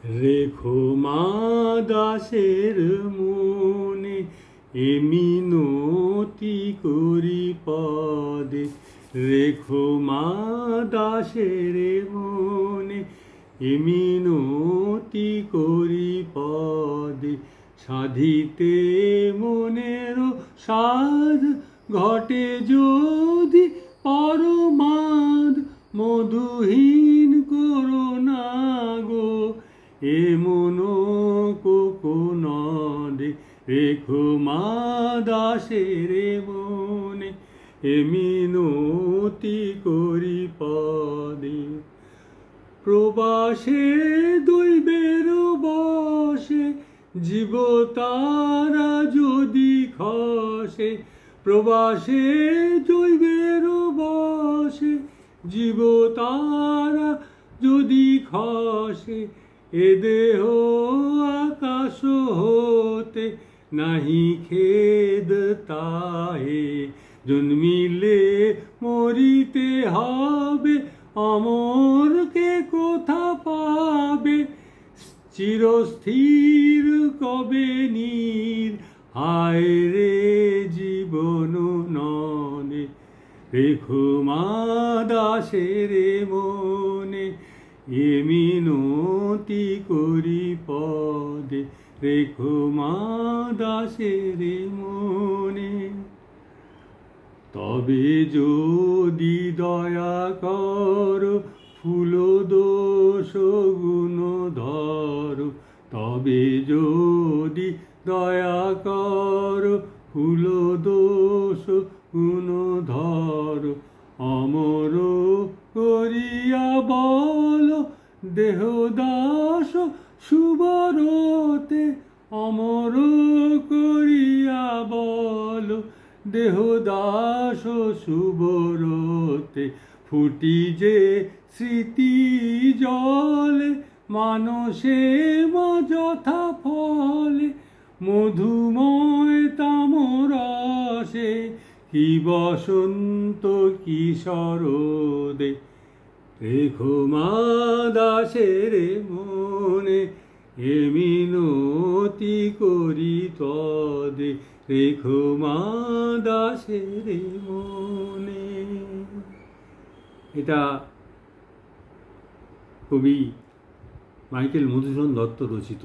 রেখো মা দাসের মনে এ মিনতি করি পদে, রেখো মা দাসের মনে এ মিনতি করি পদে। সাধিতে মনের সাধ ঘটে যদি পরমাদ, মধুহীন করো না গো এ মন কোকোনদে। রেখো মা দাসের মনে এ মিনতি করি পদে। প্রবাসে দৈবের বসে জীব তারা যদি খসে, প্রবাসে দৈবের বসে জীব তারা যদি খসে, এ দেহ আকাশ হতে নাহি খেদ তাহে। জন্মিলে মরিতে হবে, অমরকে কোথা পাবে, চিরস্থির কবে নীর হায় রে জীবন নদে। রেখো মা দাসের মনে এ মিনতি করি পদে, রেখো মা দাসের মনে। তবে যদি দয়া কর ফুল দোষ গুণ ধর, তবে যদি দয়া কর ফুল দোষ গুণ ধর, অমর করিয়া বল দেহ দাস সুবরতে, অমর করিয়া বল দেহ দাস সুবরতে। ফুটি যে স্মৃতি জলে মানসে যথা ফলে, মধুময় তামরসে কি বসন্ত কি শরদে। রেখো মা দাসের মনে এ মিনতি করি তদে, রেখো মা দাসের মনে। এটা কবি মাইকেল মধুসূদন দত্ত রচিত।